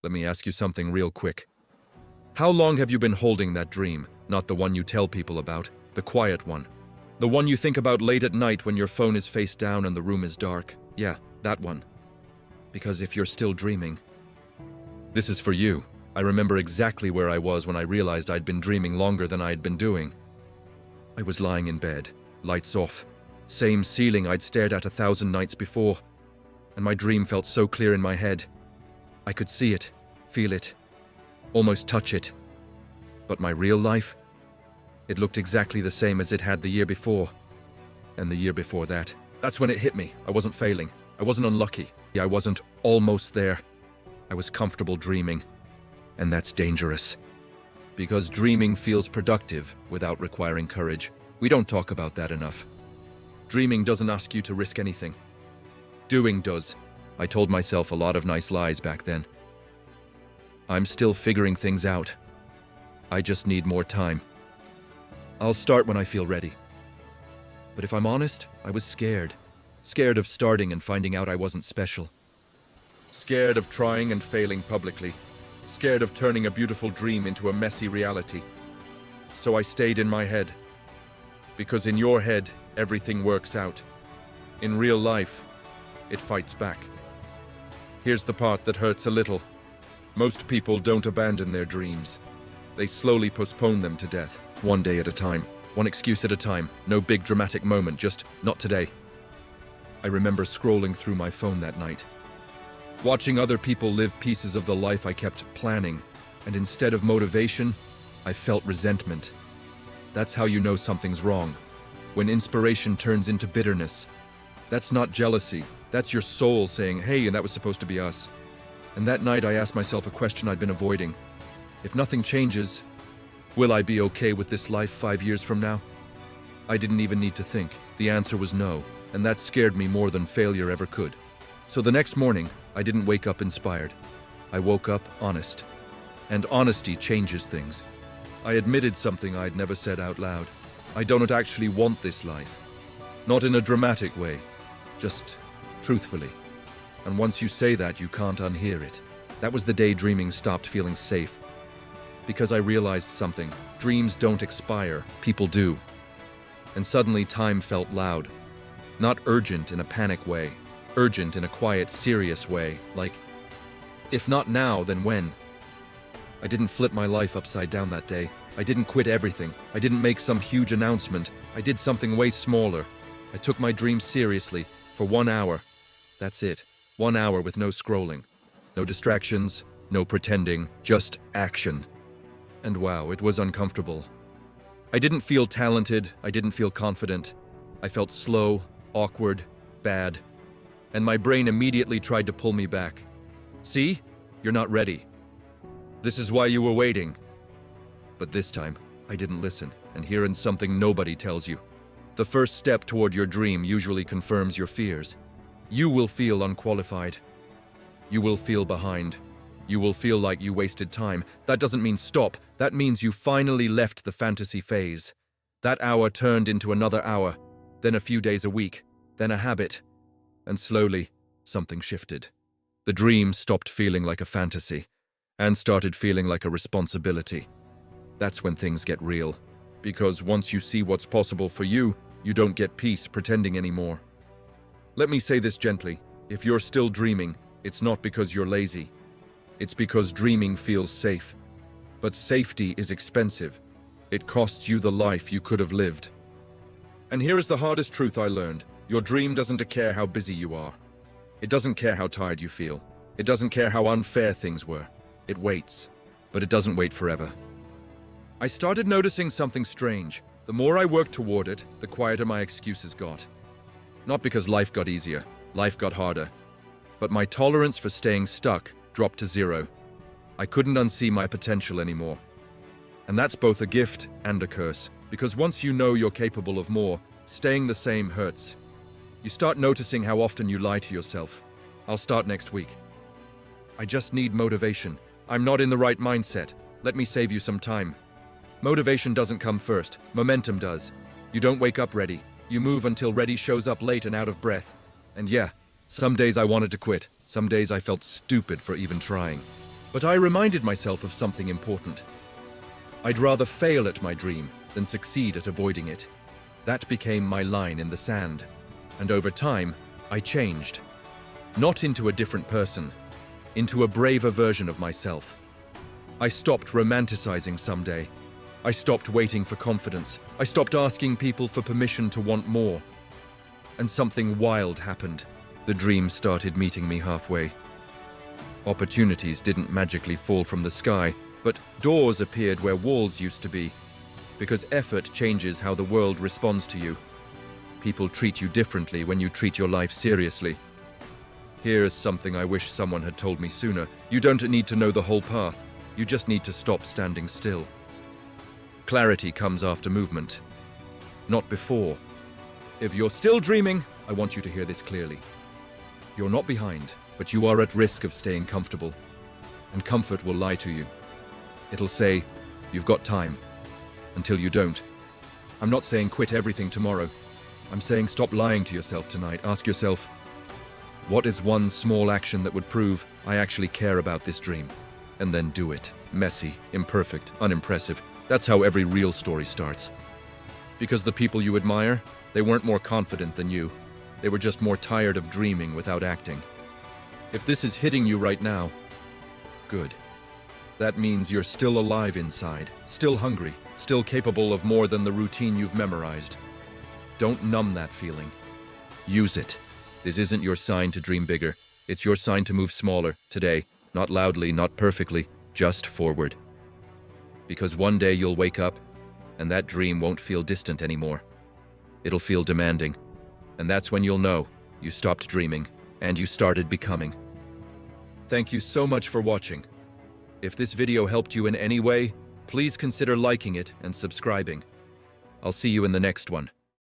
let me ask you something real quick. How long have you been holding that dream? Not the one you tell people about, the quiet one. The one you think about late at night when your phone is face down and the room is dark. Yeah, that one. Because if you're still dreaming, this is for you. I remember exactly where I was when I realized I'd been dreaming longer than I had been doing. I was lying in bed, lights off, same ceiling I'd stared at 1,000 nights before, and my dream felt so clear in my head. I could see it, feel it, almost touch it. But my real life? It looked exactly the same as it had the year before. And the year before that. That's when it hit me. I wasn't failing. I wasn't unlucky. I wasn't almost there. I was comfortable dreaming. And that's dangerous. Because dreaming feels productive without requiring courage. We don't talk about that enough. Dreaming doesn't ask you to risk anything. Doing does. I told myself a lot of nice lies back then. I'm still figuring things out. I just need more time. I'll start when I feel ready. But if I'm honest, I was scared. Scared of starting and finding out I wasn't special. Scared of trying and failing publicly. Scared of turning a beautiful dream into a messy reality. So I stayed in my head. Because in your head, everything works out. In real life, it fights back. Here's the part that hurts a little. Most people don't abandon their dreams. They slowly postpone them to death, one day at a time, one excuse at a time, no big dramatic moment, just not today. I remember scrolling through my phone that night, watching other people live pieces of the life I kept planning, and instead of motivation, I felt resentment. That's how you know something's wrong. When inspiration turns into bitterness. That's not jealousy, that's your soul saying, hey, and that was supposed to be us. And that night I asked myself a question I'd been avoiding. If nothing changes, will I be okay with this life 5 years from now? I didn't even need to think. The answer was no, and that scared me more than failure ever could. So the next morning, I didn't wake up inspired. I woke up honest. And honesty changes things. I admitted something I'd never said out loud. I don't actually want this life. Not in a dramatic way, just truthfully. And once you say that, you can't unhear it. That was the day dreaming stopped feeling safe. Because I realized something. Dreams don't expire, people do. And suddenly time felt loud. Not urgent in a panic way. Urgent in a quiet, serious way. Like, if not now, then when? I didn't flip my life upside down that day. I didn't quit everything. I didn't make some huge announcement. I did something way smaller. I took my dream seriously for 1 hour. That's it. 1 hour with no scrolling. No distractions, no pretending, just action. And wow, it was uncomfortable. I didn't feel talented, I didn't feel confident. I felt slow, awkward, bad. And my brain immediately tried to pull me back. See? You're not ready. This is why you were waiting. But this time, I didn't listen, and herein something nobody tells you. The first step toward your dream usually confirms your fears. You will feel unqualified. You will feel behind. You will feel like you wasted time. That doesn't mean stop. That means you finally left the fantasy phase. That hour turned into another hour, then a few days a week, then a habit. And slowly, something shifted. The dream stopped feeling like a fantasy and started feeling like a responsibility. That's when things get real. Because once you see what's possible for you, you don't get peace pretending anymore. Let me say this gently. If you're still dreaming, it's not because you're lazy. It's because dreaming feels safe. But safety is expensive. It costs you the life you could have lived. And here is the hardest truth I learned. Your dream doesn't care how busy you are. It doesn't care how tired you feel. It doesn't care how unfair things were. It waits. But it doesn't wait forever. I started noticing something strange. The more I worked toward it, the quieter my excuses got. Not because life got easier. Life got harder. But my tolerance for staying stuck dropped to 0. I couldn't unsee my potential anymore. And that's both a gift and a curse, because once you know you're capable of more, staying the same hurts. You start noticing how often you lie to yourself. I'll start next week. I just need motivation. I'm not in the right mindset. Let me save you some time. Motivation doesn't come first. Momentum does. You don't wake up ready. You move until ready shows up late and out of breath. And yeah, some days I wanted to quit. Some days I felt stupid for even trying. But I reminded myself of something important. I'd rather fail at my dream than succeed at avoiding it. That became my line in the sand. And over time, I changed. Not into a different person, into a braver version of myself. I stopped romanticizing someday. I stopped waiting for confidence. I stopped asking people for permission to want more. And something wild happened. The dream started meeting me halfway. Opportunities didn't magically fall from the sky, but doors appeared where walls used to be. Because effort changes how the world responds to you. People treat you differently when you treat your life seriously. Here's something I wish someone had told me sooner. You don't need to know the whole path. You just need to stop standing still. Clarity comes after movement, not before. If you're still dreaming, I want you to hear this clearly. You're not behind, but you are at risk of staying comfortable. And comfort will lie to you. It'll say, you've got time, until you don't. I'm not saying quit everything tomorrow. I'm saying stop lying to yourself tonight. Ask yourself, what is one small action that would prove I actually care about this dream? And then do it. Messy, imperfect, unimpressive. That's how every real story starts. Because the people you admire, they weren't more confident than you. They were just more tired of dreaming without acting. If this is hitting you right now, good. That means you're still alive inside, still hungry, still capable of more than the routine you've memorized. Don't numb that feeling. Use it. This isn't your sign to dream bigger. It's your sign to move smaller, today. Not loudly, not perfectly, just forward. Because one day you'll wake up, and that dream won't feel distant anymore. It'll feel demanding. And that's when you'll know you stopped dreaming, and you started becoming. Thank you so much for watching. If this video helped you in any way, please consider liking it and subscribing. I'll see you in the next one.